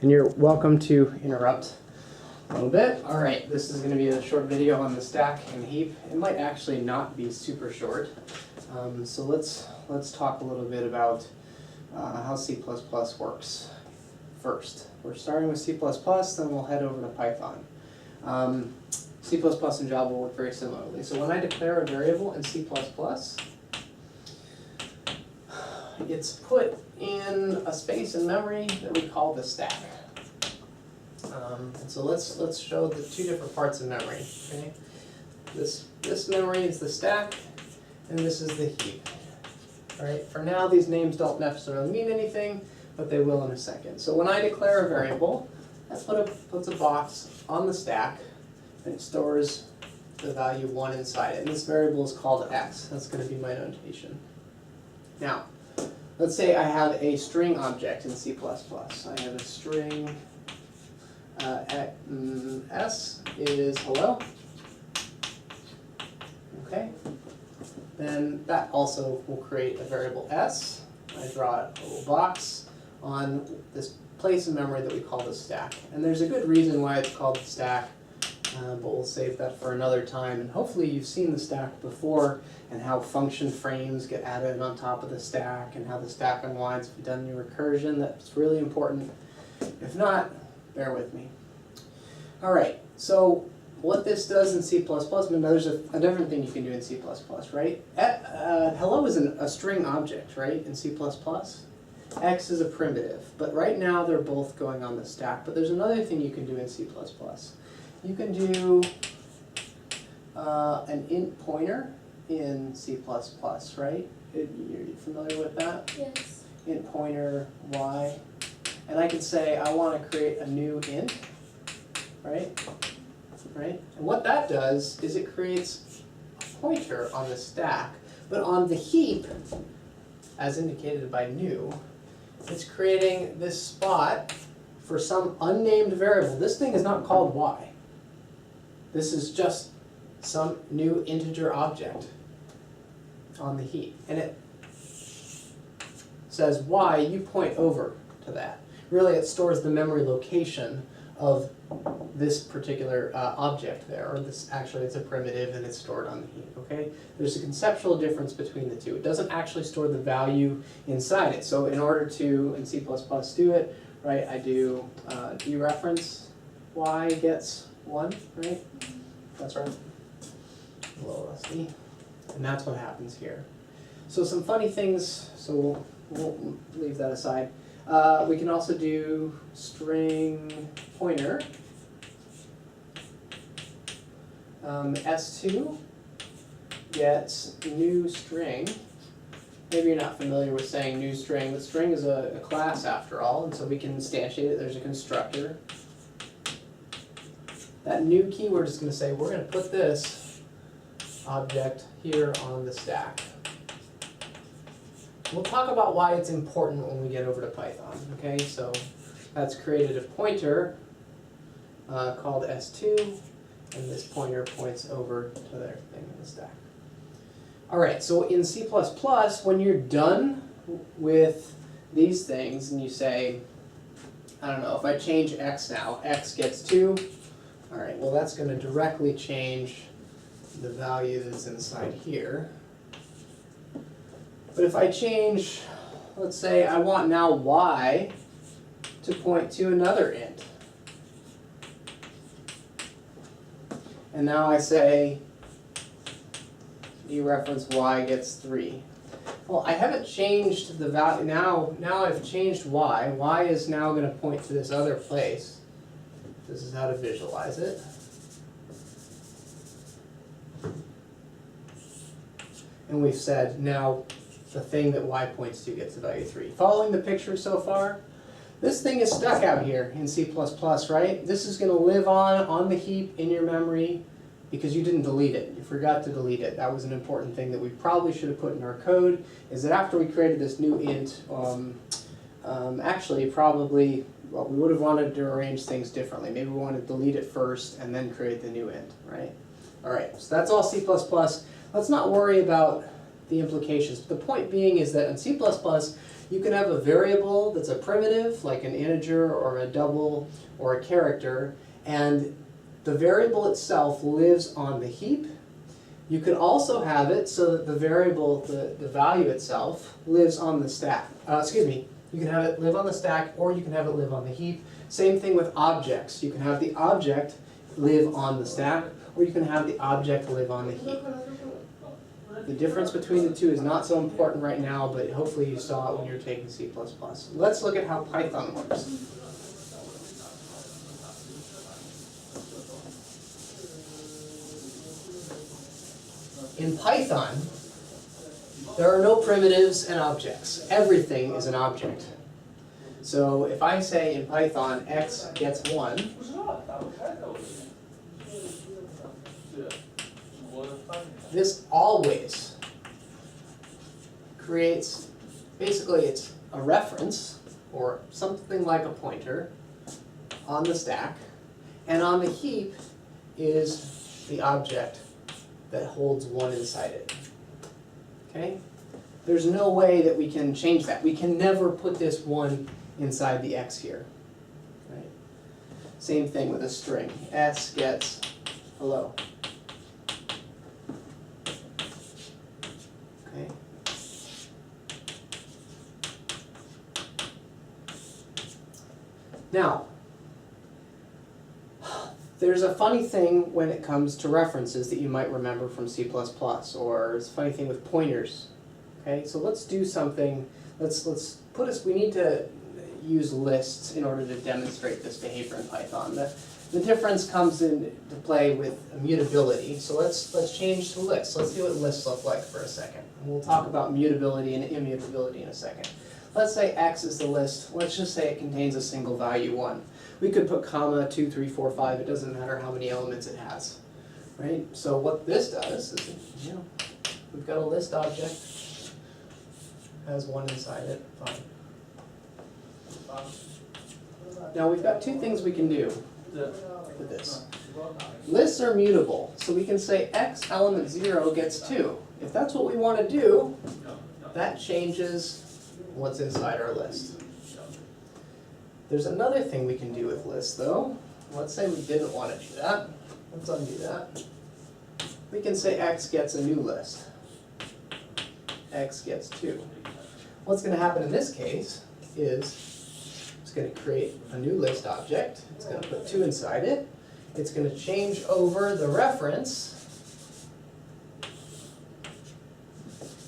And you're welcome to interrupt a little bit. All right, this is going to be a short video on the stack and heap. It might actually not be super short. So let's talk a little bit about how C++ works first. We're starting with C++, then we'll head over to Python. C++ and Java work very similarly. So when I declare a variable in C++, it's put in a space in memory that we call the stack. And so let's show the two different parts of memory. Okay, this memory is the stack, and this is the heap. All right. For now, these names don't necessarily mean anything, but they will in a second. So when I declare a variable, that puts a box on the stack, and it stores the value 1 inside it. And this variable is called x. That's going to be my notation. Now, let's say I have a string object in C++. I have a string s is hello. Okay. Then that also will create a variable s. I draw a little box on this place in memory that we call the stack. And there's a good reason why it's called the stack, but we'll save that for another time. And hopefully you've seen the stack before and how function frames get added on top of the stack and how the stack unwinds. If you've done your recursion, that's really important. If not, bear with me. All right, so what this does in C++, there's a different thing you can do in C++, right? Hello is a string object, right, in C++. X is a primitive, but right now they're both going on the stack. But there's another thing you can do in C++. You can do an int pointer in C++, right? You're familiar with that? Yes. Int pointer y. And I can say I want to create a new int, right? Right? And what that does is it creates a pointer on the stack, but on the heap, as indicated by new, it's creating this spot for some unnamed variable. This thing is not called y. This is just some new integer object on the heap. And it says y, you point over to that. Really, it stores the memory location of this particular object there, or this actually it's a primitive and it's stored on the heap, okay? There's a conceptual difference between the two. It doesn't actually store the value inside it. So in order to, in C++ do it, right, I do dereference y gets 1, right? That's right. A little rusty. And that's what happens here. So some funny things, so we'll leave that aside. We can also do string pointer. S2 gets new string. Maybe you're not familiar with saying new string, but string is a class after all, and so we can instantiate it. There's a constructor. That new keyword is going to say we're going to put this object here on the stack. We'll talk about why it's important when we get over to Python. Okay, so that's created a pointer called S2, and this pointer points over to their thing in the stack. All right, so in C++, when you're done with these things and you say, I don't know, if I change x now, x gets 2. All right, well that's going to directly change the value that's inside here. But if I change, let's say I want now y to point to another int. And now I say dereference y gets 3. Well, I haven't changed the value. Now I've changed y. Y is now going to point to this other place. This is how to visualize it. And we've said now the thing that y points to gets the value 3. Following the picture so far? This thing is stuck out here in C++, right? This is going to live on the heap in your memory because you didn't delete it. You forgot to delete it. That was an important thing that we probably should have put in our code, is that after we created this new int, actually probably, well, we would have wanted to arrange things differently. Maybe we want to delete it first and then create the new int, right? All right, so that's all C++. Let's not worry about the implications. The point being is that in C++, You can have a variable that's a primitive, like an integer or a double or a character, and the variable itself lives on the heap. You can also have it so that the variable, the value itself, lives on the stack. You can have it live on the stack, or you can have it live on the heap. Same thing with objects. You can have the object live on the stack, or you can have the object live on the heap. The difference between the two is not so important right now, but hopefully you saw it when you were taking C++. Let's look at how Python works. In Python, there are no primitives and objects. Everything is an object. So if I say in Python x gets 1, this always creates, basically it's a reference, or something like a pointer, on the stack, and on the heap is the object that holds 1 inside it. Okay? There's no way that we can change that. We can never put this 1 inside the x here. Right? Same thing with a string. S gets hello. Okay? Now, there's a funny thing when it comes to references that you might remember from C++, or it's a funny thing with pointers. Okay, so let's do something. We need to use lists in order to demonstrate this behavior in Python. The difference comes into play with mutability. So let's change to lists. Let's see what lists look like for a second. And we'll talk about mutability and immutability in a second. Let's say x is the list. Let's just say it contains a single value 1. We could put comma 2, 3, 4, 5. It doesn't matter how many elements it has, right? So what this does is, we've got a list object, has 1 inside it. Fine. Now we've got 2 things we can do with this. Lists are mutable, so we can say x element 0 gets 2. If that's what we want to do, that changes what's inside our list. There's another thing we can do with lists, though. Let's say we didn't want to do that. Let's undo that. We can say x gets a new list. X gets 2. What's going to happen in this case is it's going to create a new list object. It's going to put 2 inside it. It's going to change over the reference.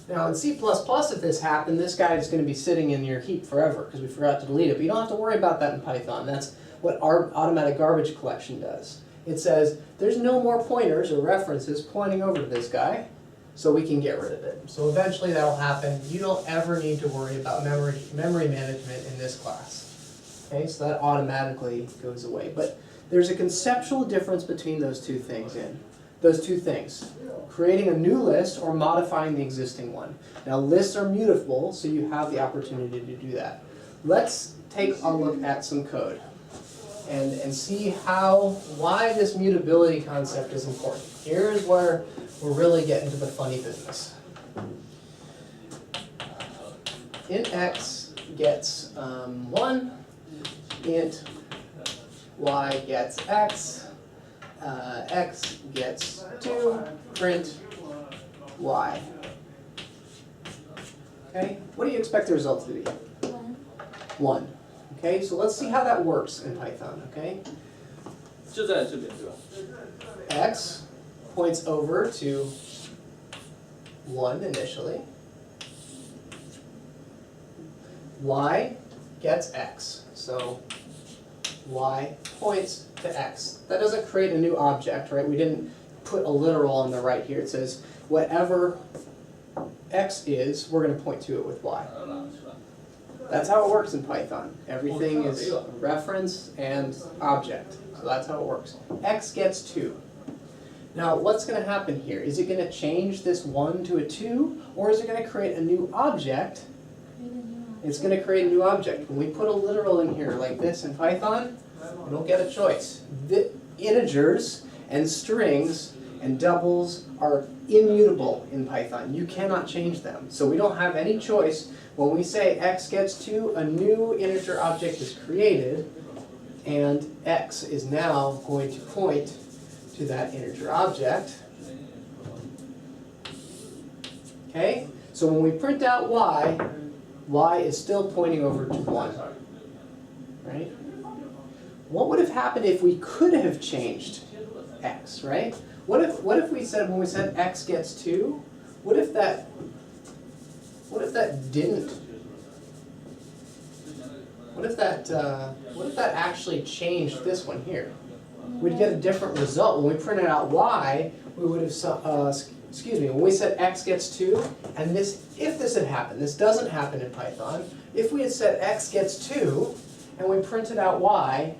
Now in C++, if this happened, this guy is going to be sitting in your heap forever because we forgot to delete it. But you don't have to worry about that in Python. That's what our automatic garbage collection does. It says there's no more pointers or references pointing over to this guy, so we can get rid of it. So eventually that'll happen. You don't ever need to worry about memory management in this class. Okay, so that automatically goes away. But there's a conceptual difference between those two things. Creating a new list or modifying the existing one. Now lists are mutable, so you have the opportunity to do that. Let's take a look at some code and see why this mutability concept is important. Here's where we're really getting to the funny business. Int x gets 1, int y gets x, x gets 2, print y. Okay, what do you expect the result to be? 1. Okay, so let's see how that works in Python, okay? X points over to 1 initially. Y gets x, so y points to x. That doesn't create a new object, right? We didn't put a literal on the right here. It says whatever x is, we're going to point to it with y. That's how it works in Python. Everything is a reference and object. So that's how it works. X gets 2. Now what's going to happen here? Is it going to change this 1 to a 2? Or is it going to create a new object? It's going to create a new object. When we put a literal in here like this in Python, we don't get a choice. The integers and strings and doubles are immutable in Python. You cannot change them. So we don't have any choice When we say x gets 2, a new integer object is created, and x is now going to point to that integer object. Okay? So when we print out y is still pointing over to 1. Right? What would have happened if we could have changed x, right? What if we said, when we said x gets 2, what if that didn't? What if that actually changed this one here? We'd get a different result. When we printed out y, we would have, when we said x gets 2, and if this had happened, this doesn't happen in Python, if we had said x gets 2, and we printed out y,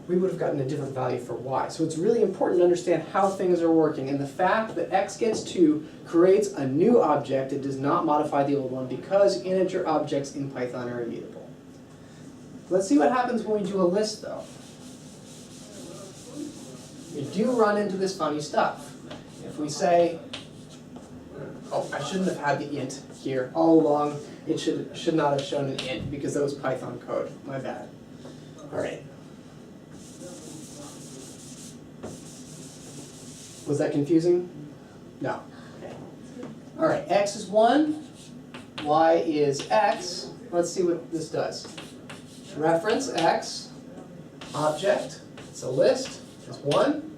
we would have gotten a different value for y. So it's really important to understand how things are working. And the fact that x gets 2 creates a new object, it does not modify the old one, because integer objects in Python are immutable. Let's see what happens when we do a list, though. We do run into this funny stuff. If we say, oh, I shouldn't have had the int here all along. It should not have shown an int because that was Python code. My bad. All right. Was that confusing? No. Okay. All right. X is 1. Y is x. Let's see what this does. Reference x. Object. It's a list. It's 1.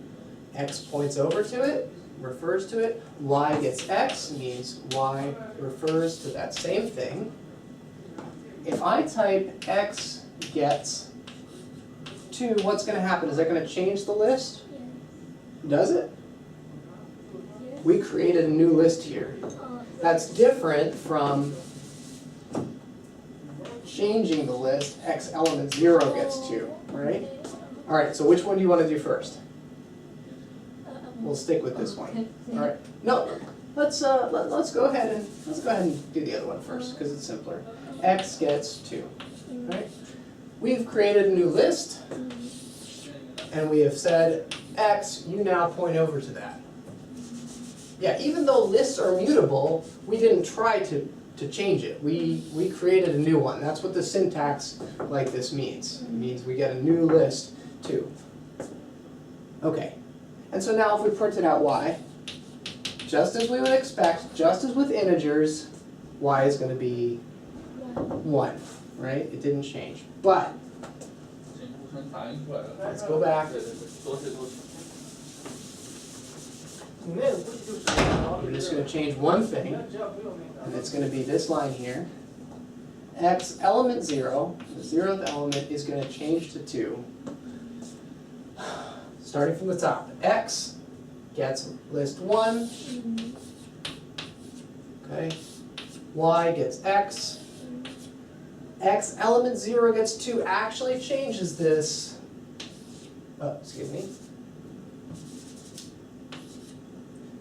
X points over to it. Refers to it. Y gets x means y refers to that same thing. If I type x gets 2, what's going to happen? Is that going to change the list? Does it? We created a new list here. That's different from changing the list. X element 0 gets 2, right? All right, so which one do you want to do first? We'll stick with this one. All right. No, let's go ahead and do the other one first because it's simpler. X gets 2. Right? We've created a new list, and we have said x. You now point over to that. Yeah, even though lists are mutable, we didn't try to change it. We created a new one. That's what the syntax like this means. It means we get a new list too. Okay. And so now if we printed out y, just as we would expect, just as with integers, y is going to be 1, right? It didn't change. But, let's go back. We're just going to change one thing, and it's going to be this line here. X element 0, the 0th element is going to change to 2. Starting from the top, x gets list 1, okay, y gets x, x element 0 gets 2 actually changes this,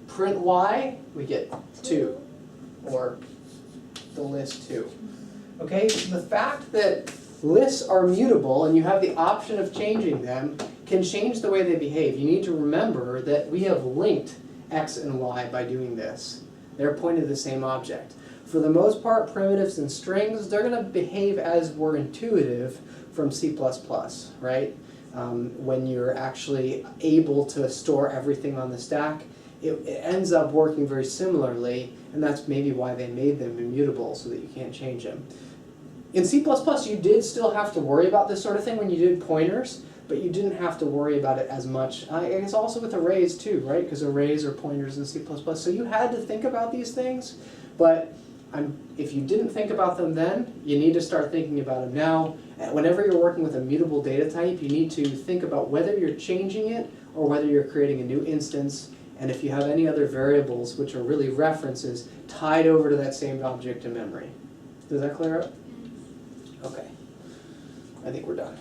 print y, we get 2, or the list 2. Okay, so the fact that lists are mutable and you have the option of changing them can change the way they behave. You need to remember that we have linked x and y by doing this. They're pointing to the same object. For the most part, primitives and strings, they're going to behave as were intuitive from C++, right? When you're actually able to store everything on the stack, it ends up working very similarly, and that's maybe why they made them immutable, so that you can't change them. In C++, you did still have to worry about this sort of thing when you did pointers, but you didn't have to worry about it as much. I guess also with arrays too, right? Because arrays are pointers in C++. So you had to think about these things, but if you didn't think about them then, you need to start thinking about them now. Whenever you're working with a mutable data type, you need to think about whether you're changing it or whether you're creating a new instance, and if you have any other variables, which are really references, tied over to that same object in memory. Does that clear up? Okay. I think we're done.